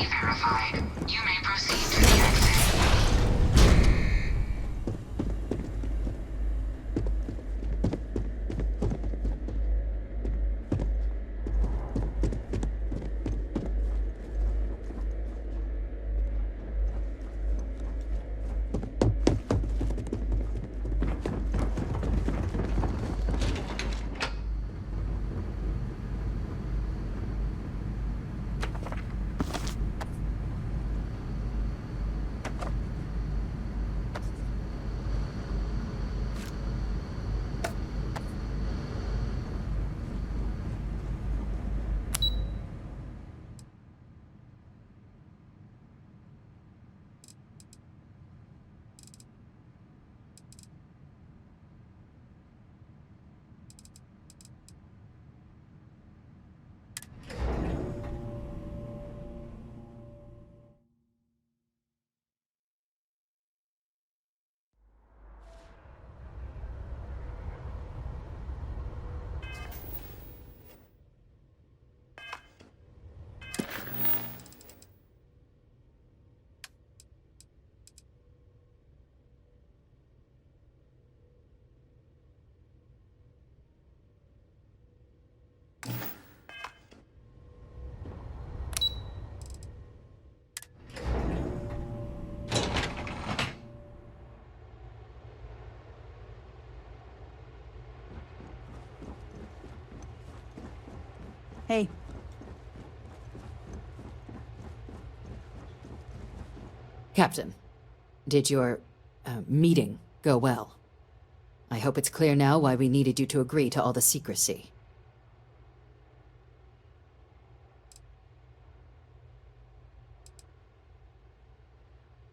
verified. You may proceed to the exit. Hey. Captain, did your, meeting go well? I hope it's clear now why we needed you to agree to all the secrecy.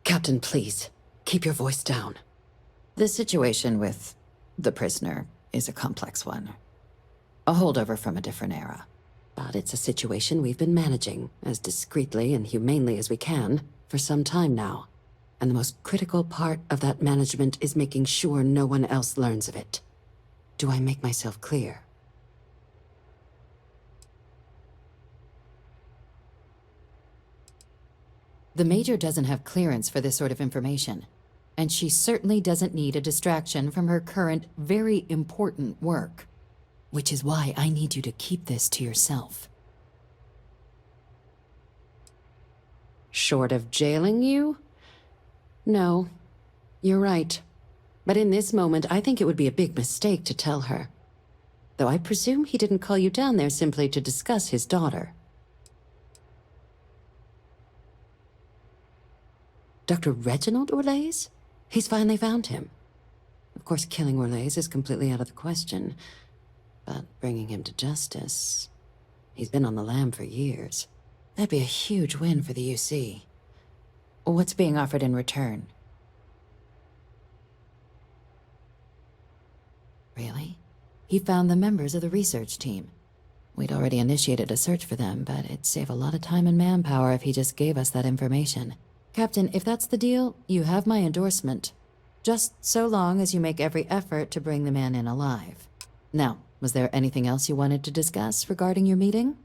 Captain, please, keep your voice down. The situation with the prisoner is a complex one. A holdover from a different era. But it's a situation we've been managing as discreetly and humanely as we can for some time now. And the most critical part of that management is making sure no one else learns of it. Do I make myself clear? The Major doesn't have clearance for this sort of information, and she certainly doesn't need a distraction from her current, very important work. Which is why I need you to keep this to yourself. Short of jailing you? No, you're right. But in this moment, I think it would be a big mistake to tell her. Though I presume he didn't call you down there simply to discuss his daughter. Dr. Reginald Orlaise? He's finally found him. Of course, killing Orlaise is completely out of the question. But bringing him to justice... He's been on the lam for years. That'd be a huge win for the UC. What's being offered in return? Really? He found the members of the research team. We'd already initiated a search for them, but it'd save a lot of time and manpower if he just gave us that information. Captain, if that's the deal, you have my endorsement. Just so long as you make every effort to bring the man in alive. Now, was there anything else you wanted to discuss regarding your meeting?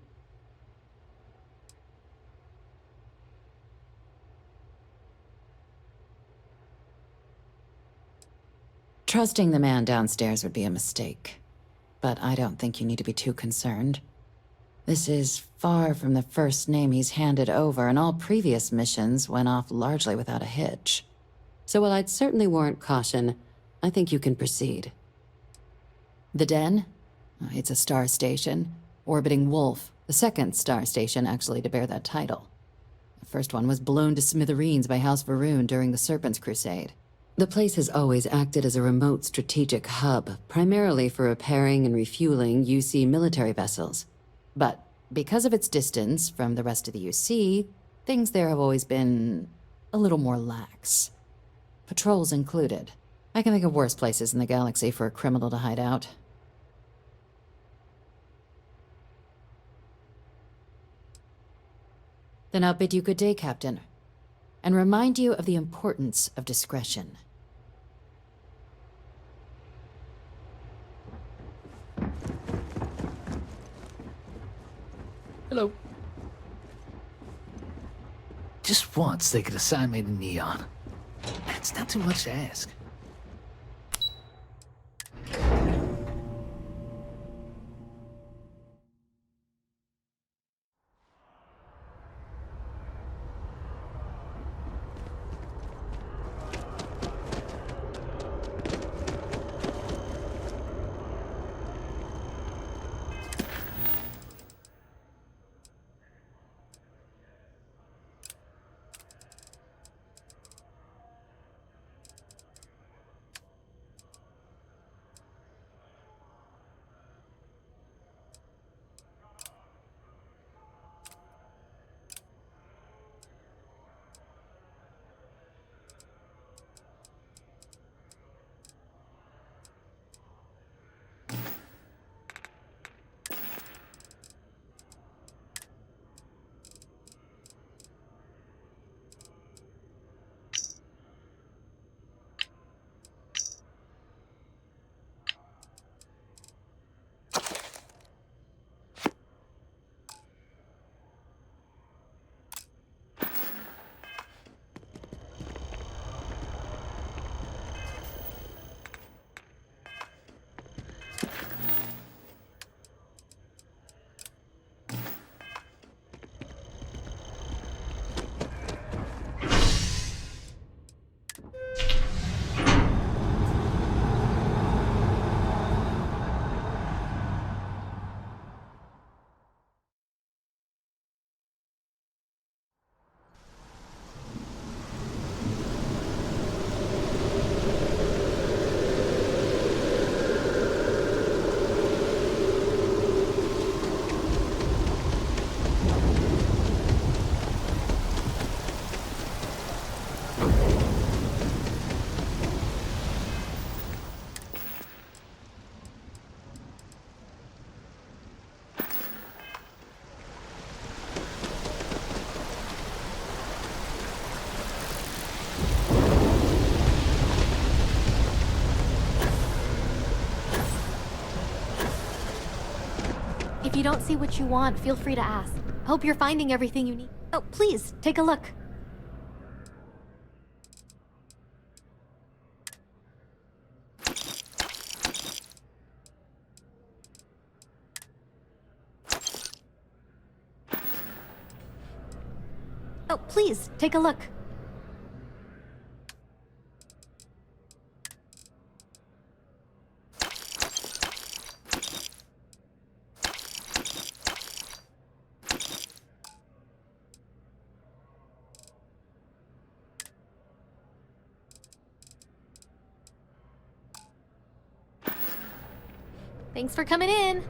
Trusting the man downstairs would be a mistake, but I don't think you need to be too concerned. This is far from the first name he's handed over, and all previous missions went off largely without a hitch. So while I'd certainly warrant caution, I think you can proceed. The Den? It's a star station, orbiting Wolf, the second star station actually to bear that title. The first one was blown to smithereens by House Varun during the Serpent's Crusade. The place has always acted as a remote strategic hub, primarily for repairing and refueling UC military vessels. But because of its distance from the rest of the UC, things there have always been a little more lax. Patrols included. I can think of worse places in the galaxy for a criminal to hide out. Then I'll bid you good day, Captain, and remind you of the importance of discretion. Hello. Just once they could assign me to Neon. It's not too much to ask. If you don't see what you want, feel free to ask. Hope you're finding everything you need. Oh, please, take a look. Oh, please, take a look. Thanks for coming in.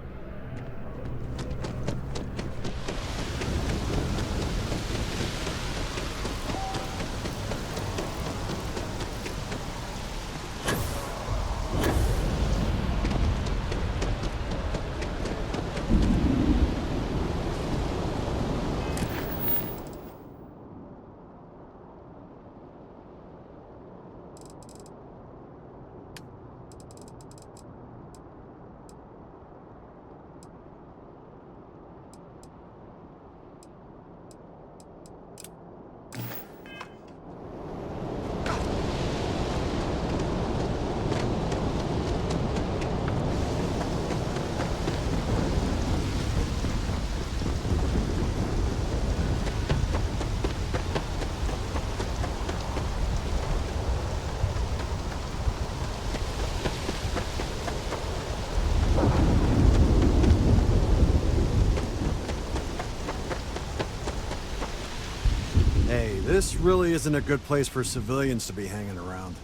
This really isn't a good place for civilians to be hanging around.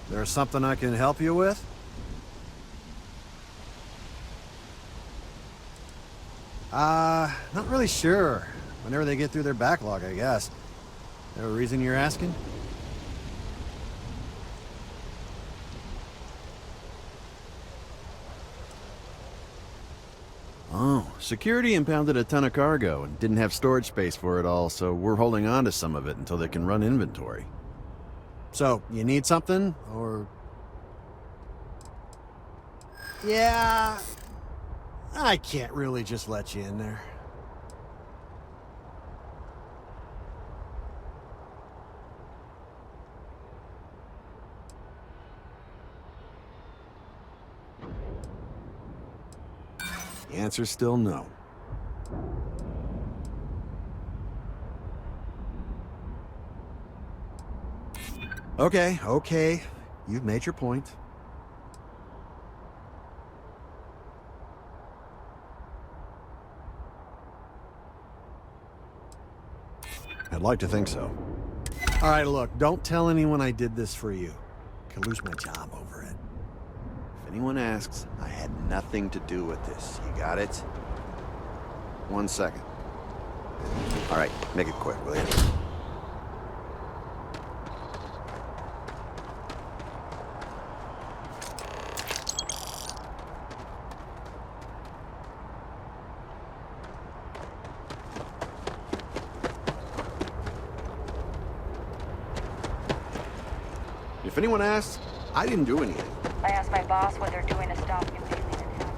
There's something I can help you with? Not really sure. Whenever they get through their backlog, I guess. Is there a reason you're asking? Oh, security impounded a ton of cargo and didn't have storage space for it all, so we're holding on to some of it until they can run inventory. So, you need something, or... Yeah... I can't really just let you in there. The answer's still no. Okay. You've made your point. I'd like to think so. All right, look, don't tell anyone I did this for you. I could lose my job over it. If anyone asks, I had nothing to do with this. You got it? 1 second. All right, make it quick, will you? If anyone asks, I didn't do anything. I asked my boss what they're doing to stop you leaving in town.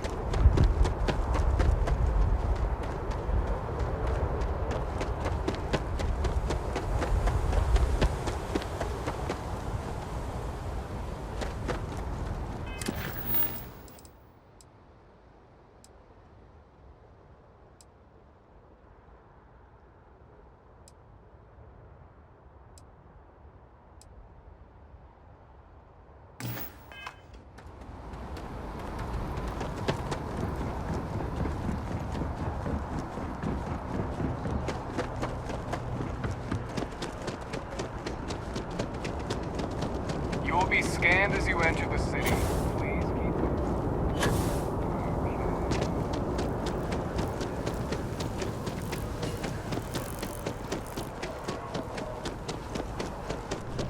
You will be scanned as you enter the city. Please keep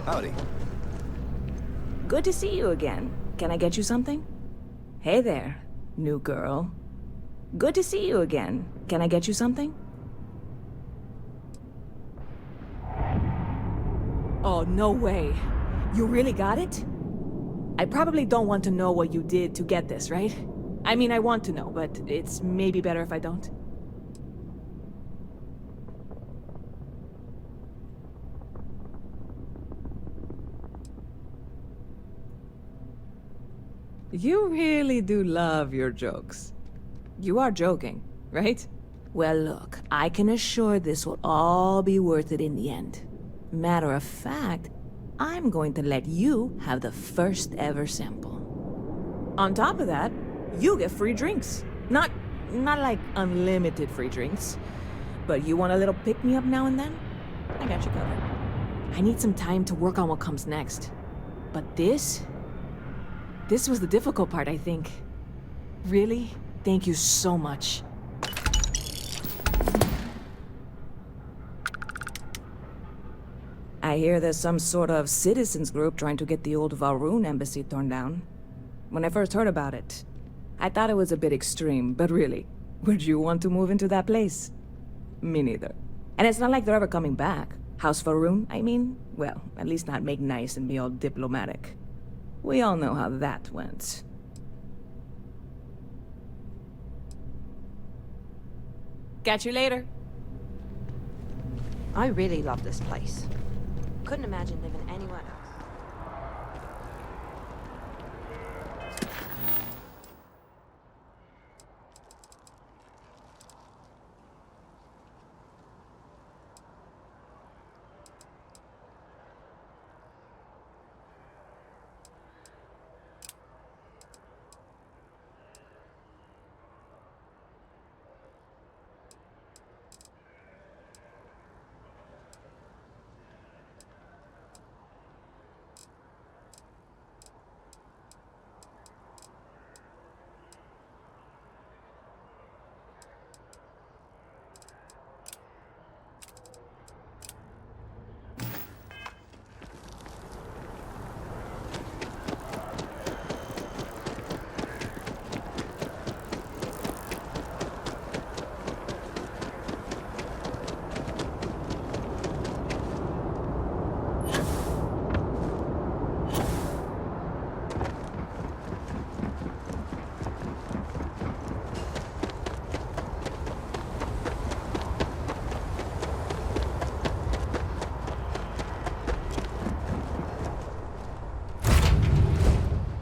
Howdy. Good to see you again. Can I get you something? Hey there, new girl. Good to see you again. Can I get you something? Oh, no way. You really got it? I probably don't want to know what you did to get this, right? I mean, I want to know, but it's maybe better if I don't. You really do love your jokes. You are joking, right? Well, look, I can assure this will all be worth it in the end. Matter of fact, I'm going to let you have the first ever sample. On top of that, you get free drinks. Not like unlimited free drinks, but you want a little pick-me-up now and then? I got you covered. I need some time to work on what comes next. But this was the difficult part, I think. Really? Thank you so much. I hear there's some sort of citizens group trying to get the old Valroon embassy torn down. When I first heard about it, I thought it was a bit extreme, but really, would you want to move into that place? Me neither. And it's not like they're ever coming back. House Valroon, I mean? Well, at least not make nice and be all diplomatic. We all know how that went. Catch you later. I really love this place. Couldn't imagine living anywhere else.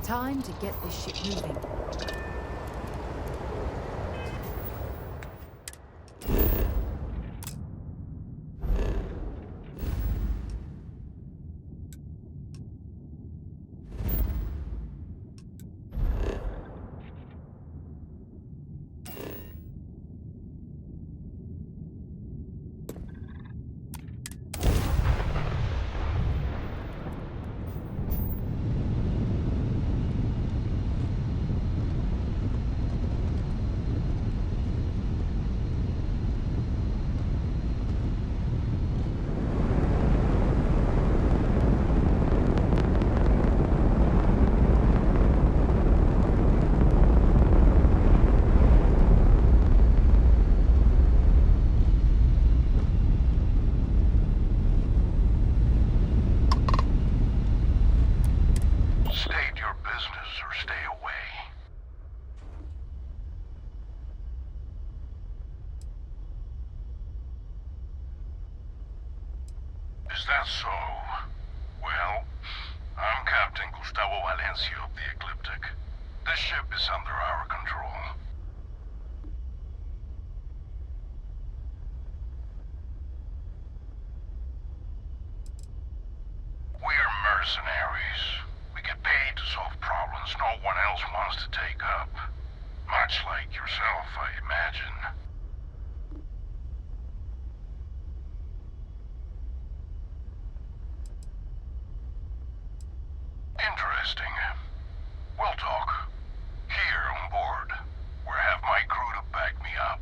Time to get this shit moving. that so? Well, I'm Captain Gustavo Valencia of the Ecliptic. This ship is under our control. We're mercenaries. We get paid to solve problems no one else wants to take up. Much like yourself, I imagine. Interesting. We'll talk. Here on board, where I have my crew to back me up.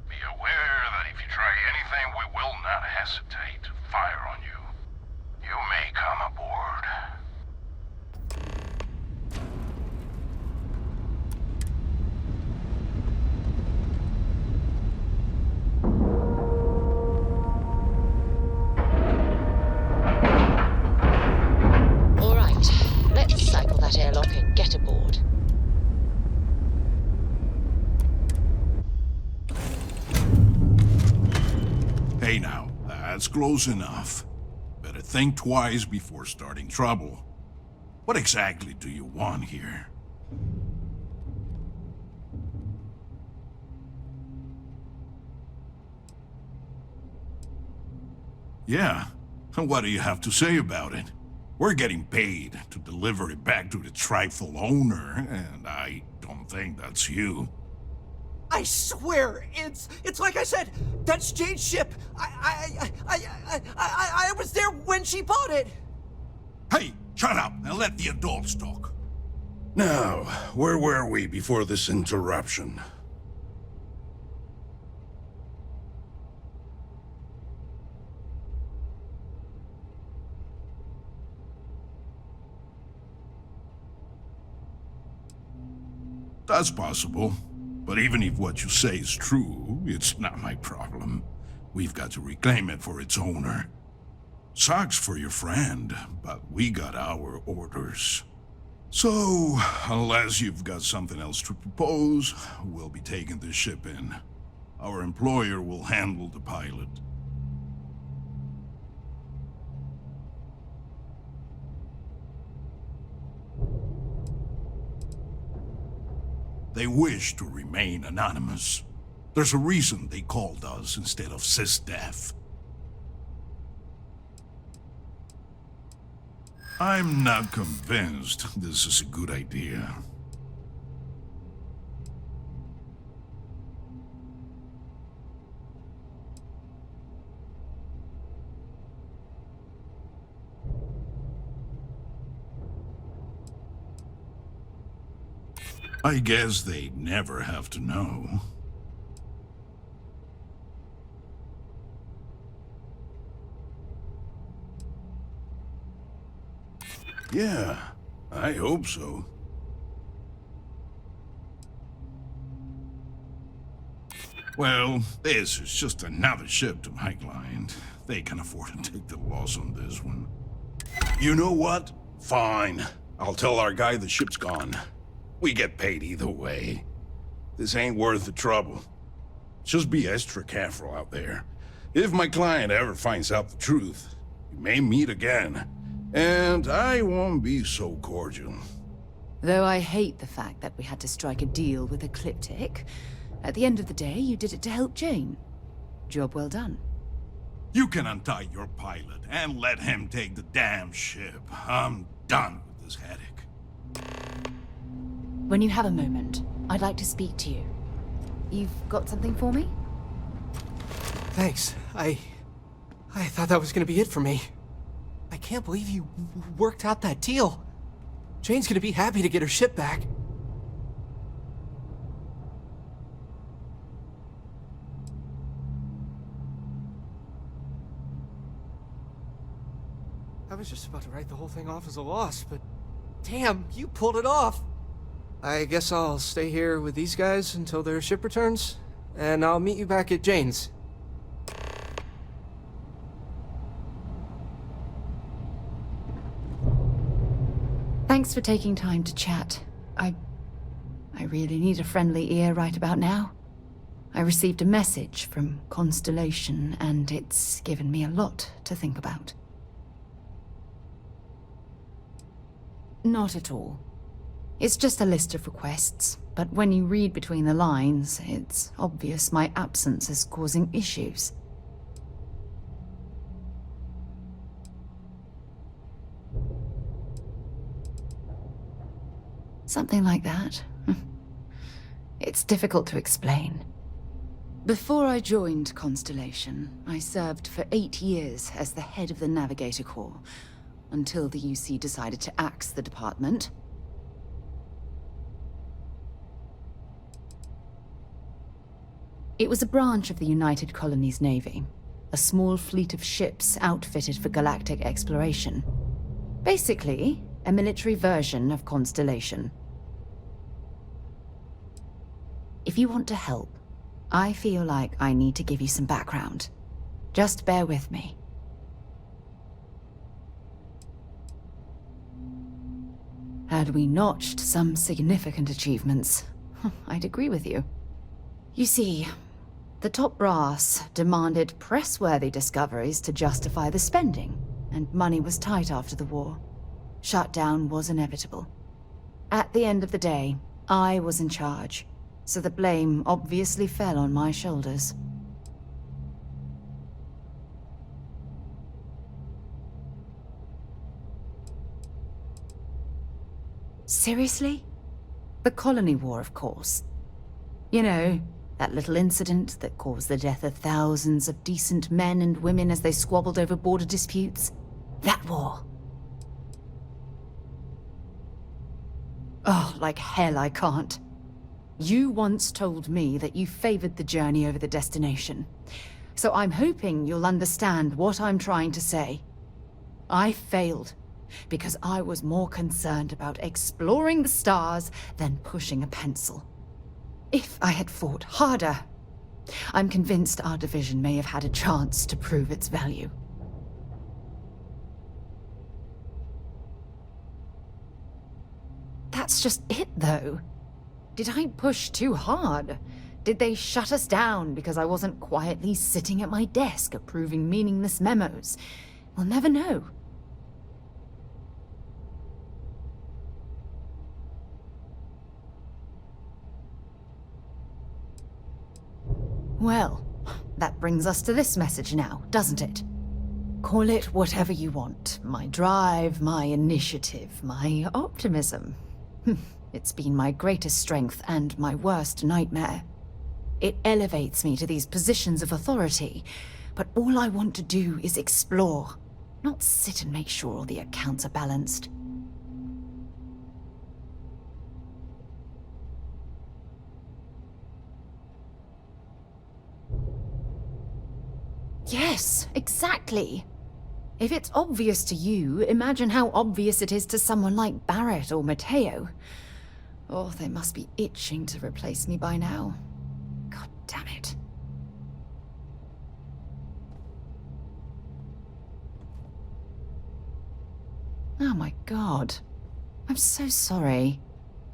Be aware that if you try anything, we will not hesitate to fire on you. You may come aboard. All right, let's cycle that airlock and get aboard. Hey now, that's close enough. Better think twice before starting trouble. What exactly do you want here? Yeah, and what do you have to say about it? We're getting paid to deliver it back to the trifle owner, and I don't think that's you. I swear, it's like I said, that's Jade's ship. I was there when she bought it. Hey, shut up and let the adults talk. Now, where were we before this interruption? That's possible. But even if what you say is true, it's not my problem. We've got to reclaim it for its owner. Sucks for your friend, but we got our orders. So, unless you've got something else to propose, we'll be taking this ship in. Our employer will handle the pilot. They wish to remain anonymous. There's a reason they called us instead of SysDef. I'm not convinced this is a good idea. I guess they'd never have to know. Yeah, I hope so. Well, this is just another ship to my client. They can afford to take the loss on this one. You know what? Fine. I'll tell our guy the ship's gone. We get paid either way. This ain't worth the trouble. Just be extra careful out there. If my client ever finds out the truth, we may meet again. And I won't be so cordial. Though I hate the fact that we had to strike a deal with Ecliptic, at the end of the day, you did it to help Jane. Job well done. You can untie your pilot and let him take the damn ship. I'm done with this headache. When you have a moment, I'd like to speak to you. You've got something for me? Thanks. I thought that was gonna be it for me. I can't believe you worked out that deal. Jane's gonna be happy to get her ship back. I was just about to write the whole thing off as a loss, but damn, you pulled it off. I guess I'll stay here with these guys until their ship returns, and I'll meet you back at Jane's. Thanks for taking time to chat. I really need a friendly ear right about now. I received a message from Constellation, and it's given me a lot to think about. Not at all. It's just a list of requests, but when you read between the lines, it's obvious my absence is causing issues. Something like that. It's difficult to explain. Before I joined Constellation, I served for 8 years as the head of the Navigator Corps, until the UC decided to axe the department. It was a branch of the United Colonies Navy, a small fleet of ships outfitted for galactic exploration. Basically, a military version of Constellation. If you want to help, I feel like I need to give you some background. Just bear with me. Had we notched some significant achievements, I'd agree with you. You see, the top brass demanded press-worthy discoveries to justify the spending, and money was tight after the war. Shutdown was inevitable. At the end of the day, I was in charge, so the blame obviously fell on my shoulders. Seriously? The Colony War, of course. You know, that little incident that caused the death of thousands of decent men and women as they squabbled over border disputes? That war. Oh, like hell I can't. You once told me that you favored the journey over the destination. So I'm hoping you'll understand what I'm trying to say. I failed because I was more concerned about exploring the stars than pushing a pencil. If I had fought harder, I'm convinced our division may have had a chance to prove its value. That's just it, though. Did I push too hard? Did they shut us down because I wasn't quietly sitting at my desk approving meaningless memos? We'll never know. Well, that brings us to this message now, doesn't it? Call it whatever you want. My drive, my initiative, my optimism. It's been my greatest strength and my worst nightmare. It elevates me to these positions of authority, but all I want to do is explore, not sit and make sure all the accounts are balanced. Yes, exactly. If it's obvious to you, imagine how obvious it is to someone like Barrett or Mateo. Oh, they must be itching to replace me by now. God damn it. Oh my god. I'm so sorry.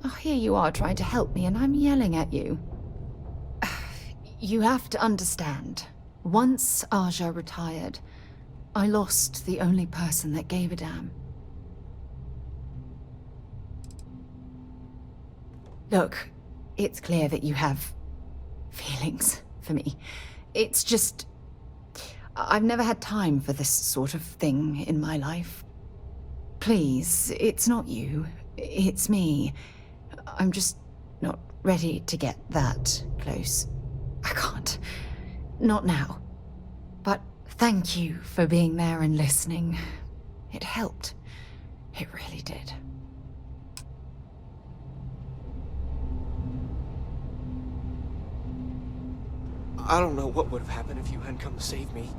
Oh, here you are trying to help me and I'm yelling at you. You have to understand. Once Aja retired, I lost the only person that gave a damn. Look, it's clear that you have feelings for me. It's just... I've never had time for this sort of thing in my life. Please, it's not you. It's me. I'm just not ready to get that close. I can't. Not now. But thank you for being there and listening. It helped. It really did. I don't know what would have happened if you hadn't come to save me.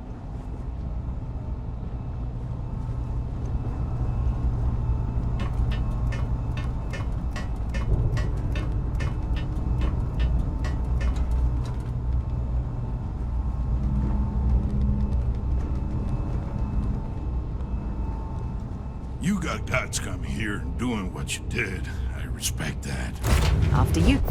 You got guts coming here and doing what you did. I respect that. After you.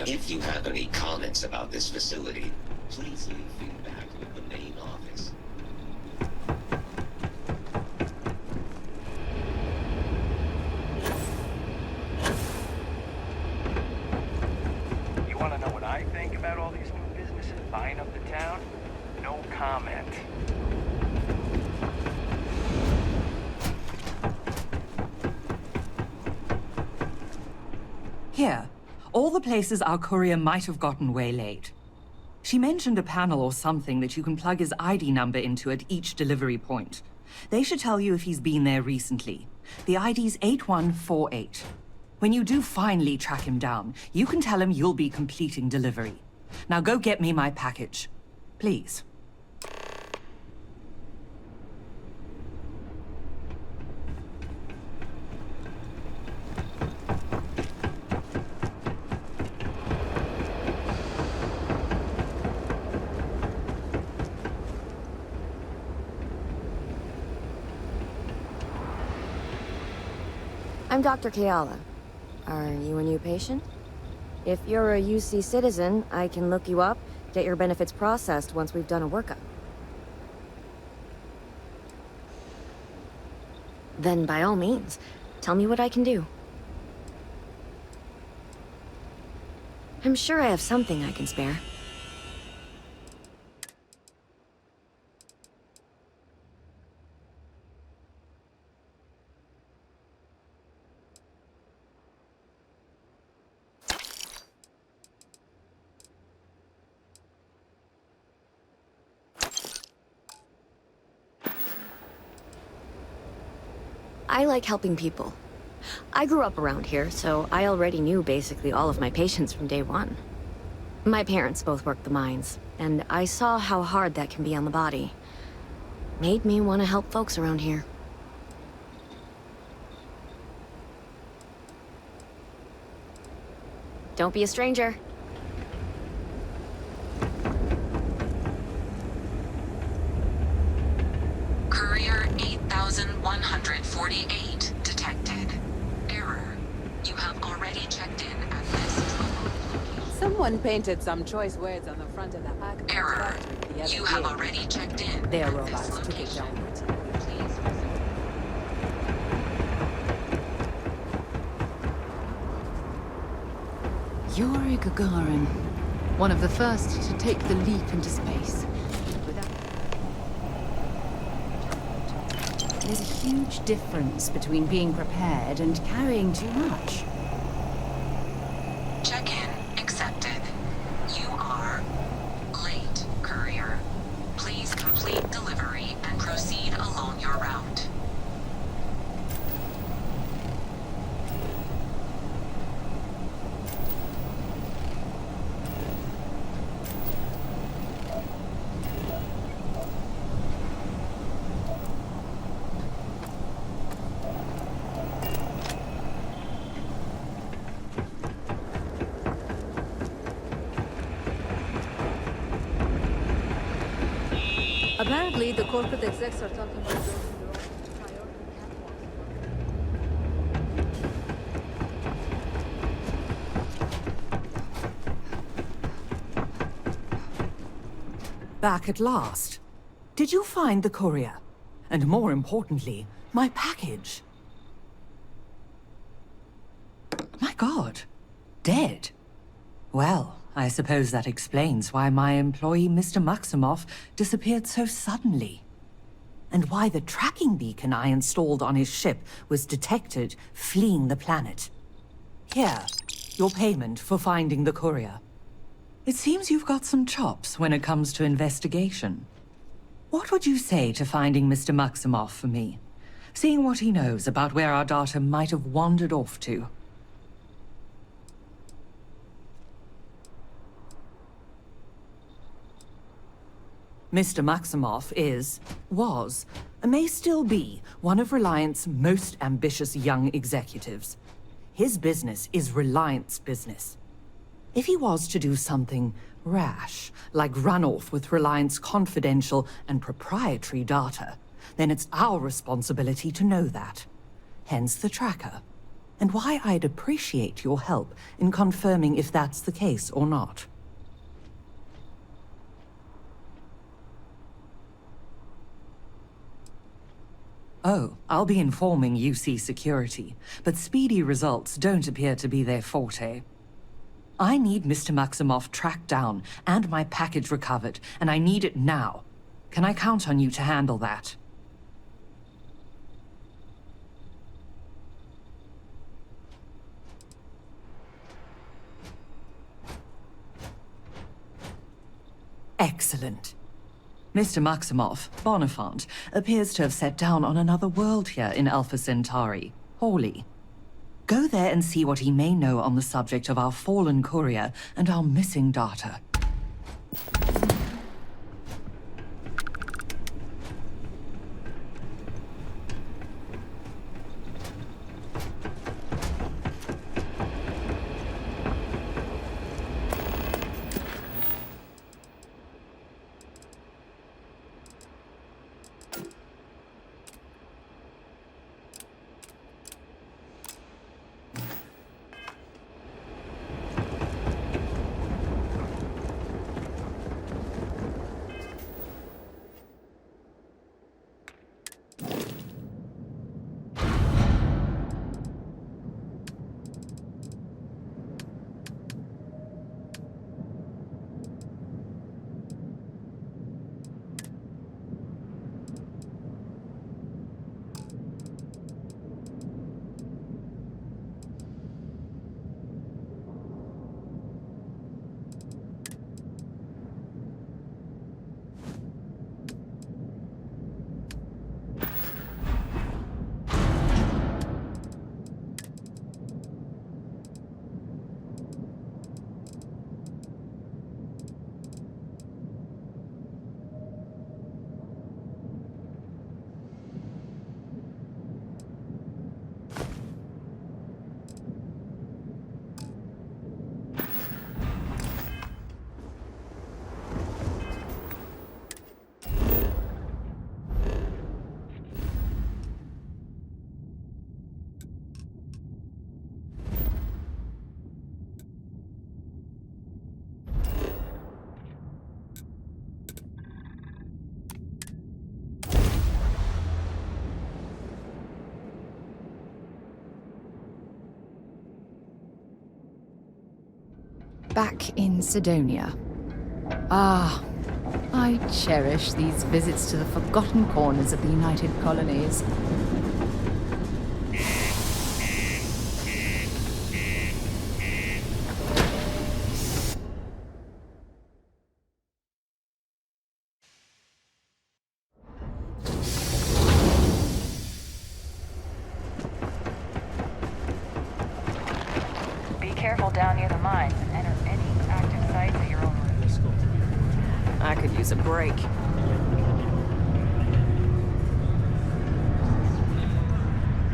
If you have any comments about this facility, please leave feedback with the main office. You want to know what I think about all these new businesses buying up the town? No comment. Here, all the places our courier might have gotten waylaid. She mentioned a panel or something that you can plug his ID number into at each delivery point. They should tell you if he's been there recently. The ID's 8148. When you do finally track him down, you can tell him you'll be completing delivery. Now go get me my package. Please. I'm Dr. Keala. Are you a new patient? If you're a UC citizen, I can look you up, get your benefits processed once we've done a workup. Then by all means, tell me what I can do. I'm sure I have something I can spare. I like helping people. I grew up around here, so I already knew basically all of my patients from day one. My parents both worked the mines, and I saw how hard that can be on the body. Made me want to help folks around here. Don't be a stranger. Courier 8148 detected. Error. You have already checked in at this location. Someone painted some choice words on the front of the Aktiv. Error. You have already checked in. Their at robots this took it location. down. Please Yuri Gagarin, one of the first to take the leap into space. There's a huge difference between being prepared and carrying too much. Check-in accepted. You are late, courier. Please complete delivery and proceed along your route. Apparently, the corporate execs are talking about building their own priority catwalks. Back at last. Did you find the courier? And more importantly, my package? My God. Dead. Well, I suppose that explains why my employee, Mr. Maximoff, disappeared so suddenly. And why the tracking beacon I installed on his ship was detected fleeing the planet. Here, your payment for finding the courier. It seems you've got some chops when it comes to investigation. What would you say to finding Mr. Maximoff for me? Seeing what he knows about where our data might have wandered off to. Mr. Maximoff was, and may still be, one of Reliant's most ambitious young executives. His business is Reliant's business. If he was to do something rash, like run off with Reliant's confidential and proprietary data, then it's our responsibility to know that. Hence the tracker. and why I'd appreciate your help in confirming if that's the case or not. Oh, I'll be informing UC Security, but speedy results don't appear to be their forte. I need Mr. Maximoff tracked down and my package recovered, and I need it now. Can I count on you to handle that? Excellent. Mr. Maximoff, Bonifant, appears to have set down on another world here in Alpha Centauri, Hawley. Go there and see what he may know on the subject of our fallen courier and our missing data. Back in Sidonia. Ah, I cherish these visits to the forgotten corners of the United Colonies. Be careful down near the mines and enter any active sites at your own risk. I could use a break.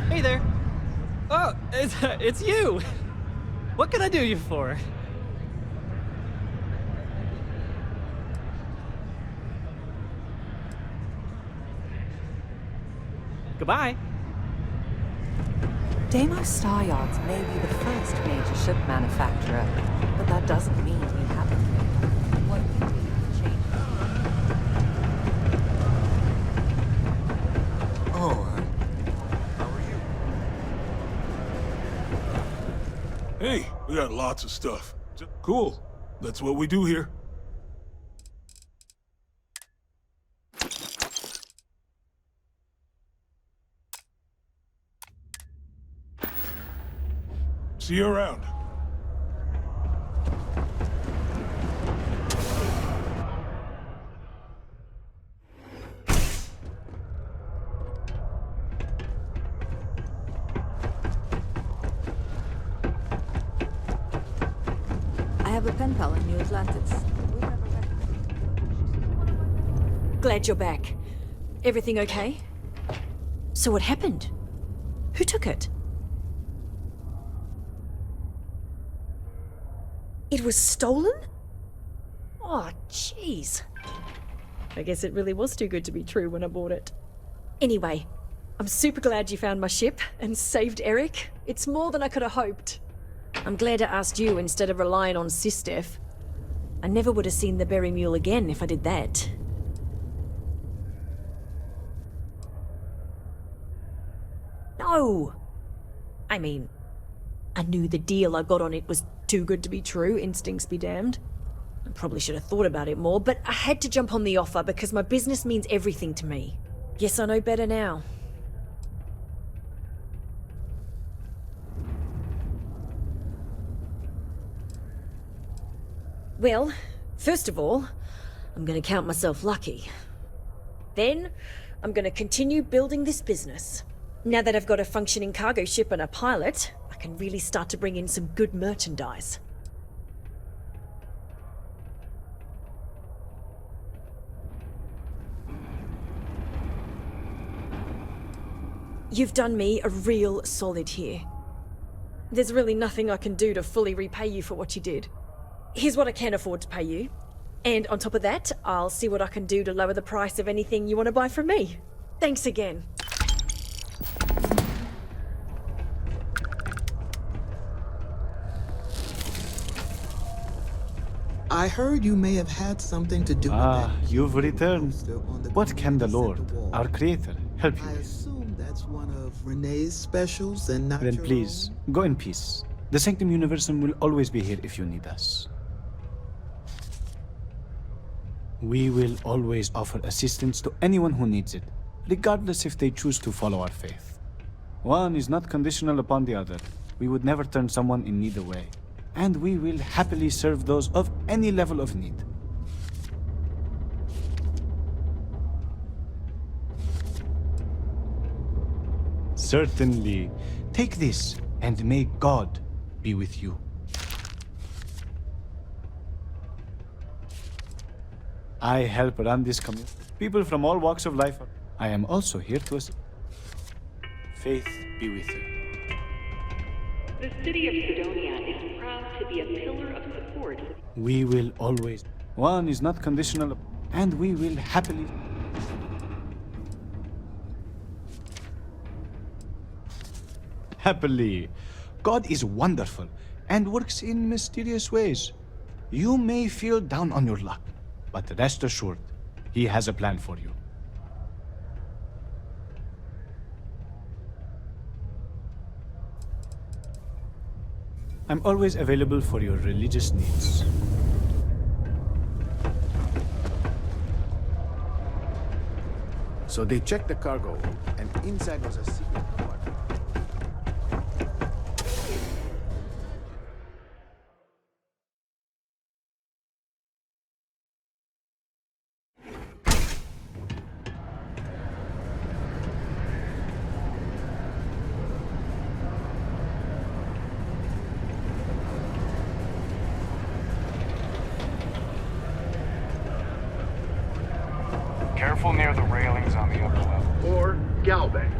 Hey there. Oh, it's you. What can I do you for? Goodbye. Deimos Star Yards may be the first major ship manufacturer, but that doesn't mean we haven't made what we need to change. Oh, how are you? Hey, we got lots of stuff. Cool. That's what we do here. See you around. I have a pen pal in New Atlantis. Glad you're back. Everything okay? So what happened? Who took it? It was stolen? Oh, jeez. I guess it really was too good to be true when I bought it. Anyway, I'm super glad you found my ship and saved Eric. It's more than I could have hoped. I'm glad I asked you instead of relying on Sistef. I never would have seen the Berry Mule again if I did that. No! I mean, I knew the deal I got on it was too good to be true, instincts be damned. I probably should have thought about it more, but I had to jump on the offer because my business means everything to me. Guess I know better now. Well, first of all, I'm gonna count myself lucky. Then, I'm gonna continue building this business. Now that I've got a functioning cargo ship and a pilot, I can really start to bring in some good merchandise. You've done me a real solid here. There's really nothing I can do to fully repay you for what you did. Here's what I can afford to pay you. And on top of that, I'll see what I can do to lower the price of anything you want to buy from me. Thanks again. I heard you may have had something to do with that. You've returned. What can the Lord, our Creator, help you I with? assume that's one of Renee's specials and not Then your please, go in peace. The Sanctum Universum will always be here if you need us. We will always offer assistance to anyone who needs it, regardless if they choose to follow our faith. One is not conditional upon the other. We would never turn someone in need away. And we will happily serve those of any level of need. Certainly. Take this, and may God be with you. I help run this community. People from all walks of life. I am also here to assist. Faith be with you. The city of Sidonia is proud to be a pillar of support. We will always. One is not conditional, and we will happily. Happily. God is wonderful and works in mysterious ways. You may feel down on your luck, but rest assured, He has a plan for you. I'm always available for your religious needs. So they checked the cargo, and inside was a secret compartment. Careful near the railings on the upper level. Or Galbank.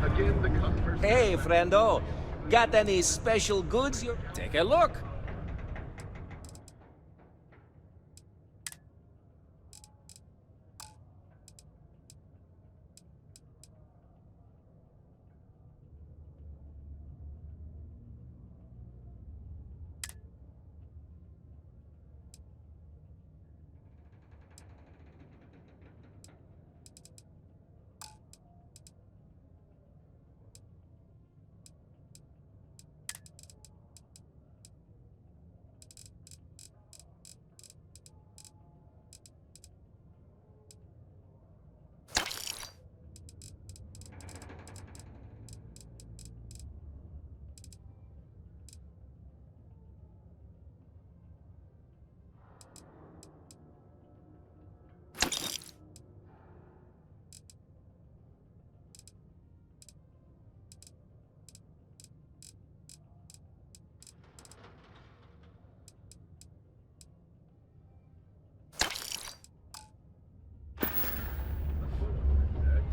Again, the customers... Hey, friendo. Got any special goods? Take a look.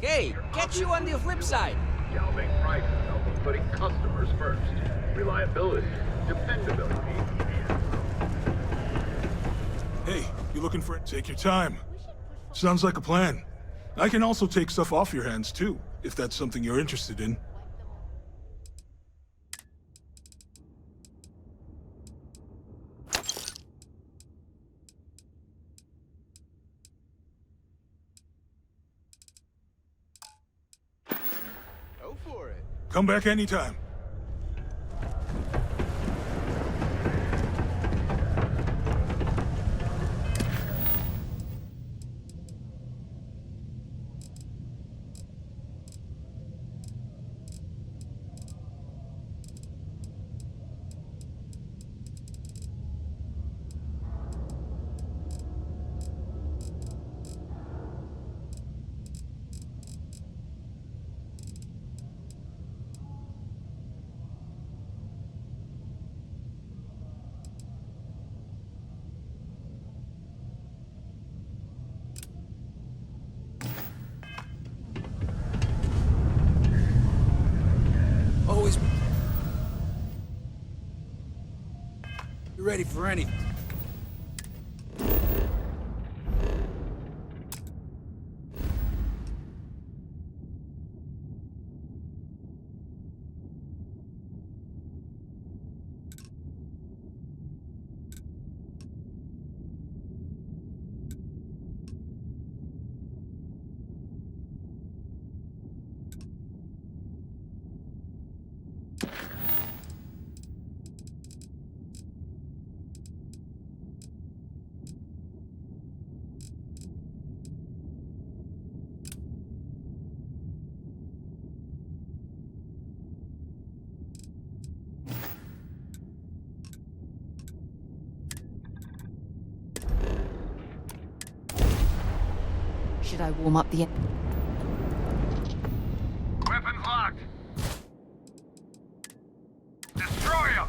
Hey, catch you on the flip side. Galbank prices help with putting customers first. Reliability, dependability. Hey, you looking for it? Take your time. Sounds like a plan. I can also take stuff off your hands, too, if that's something you're interested in. Go for it. Come back anytime. Always ready for anything. Should I warm up the... Weapons locked. Destroy them.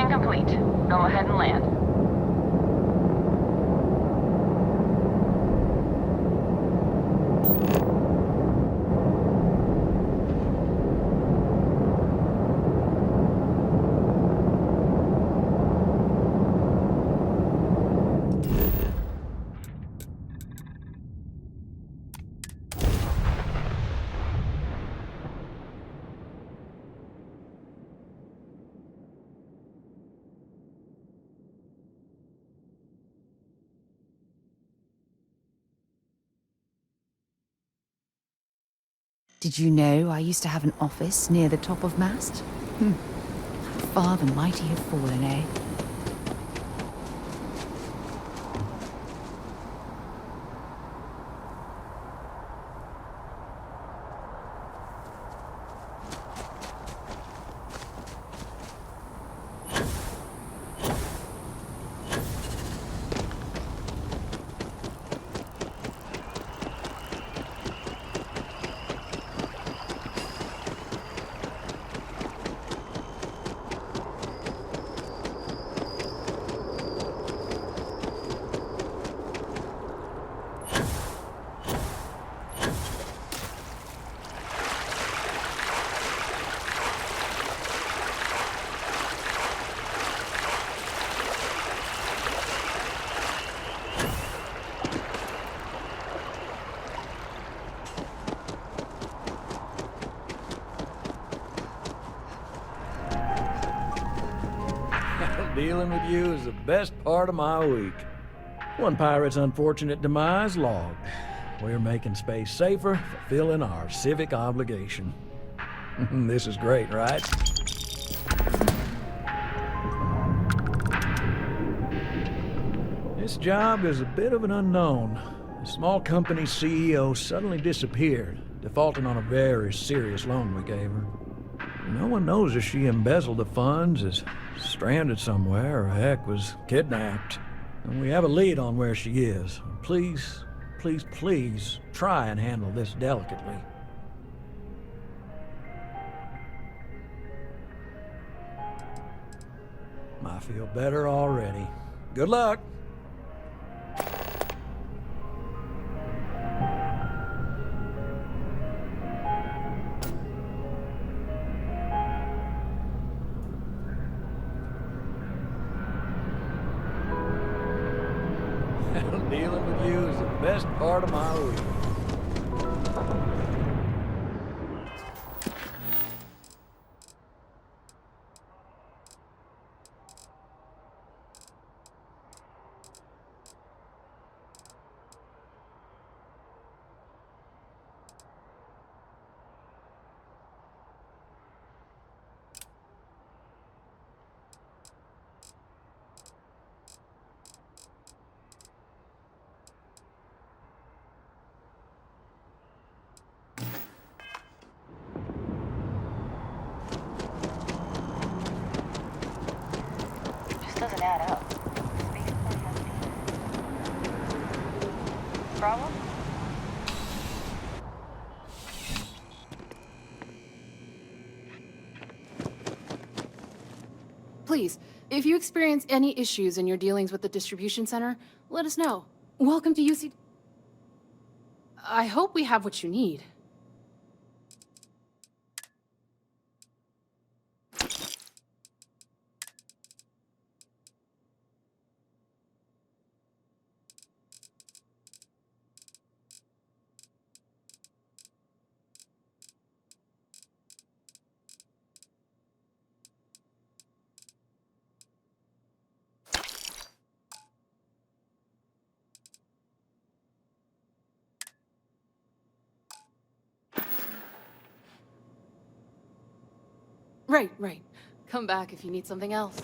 Scanning complete. Go ahead and land. Did you know I used to have an office near the top of mast? How far the mighty have fallen, eh? Dealing with you is the best part of my week. One pirate's unfortunate demise logged. We're making space safer, fulfilling our civic obligation. This is great, right? This job is a bit of an unknown. A small company CEO suddenly disappeared, defaulting on a very serious loan we gave her. No one knows if she embezzled the funds, is stranded somewhere, or heck, was kidnapped. And we have a lead on where she is. Please, please, please try and handle this delicately. I feel better already. Good luck! Dealing with you is the best part of my week. Doesn't add up. Problem? Please, if you experience any issues in your dealings with the distribution center, let us know. Welcome to UC. I hope we have what you need. Right. Come back if you need something else.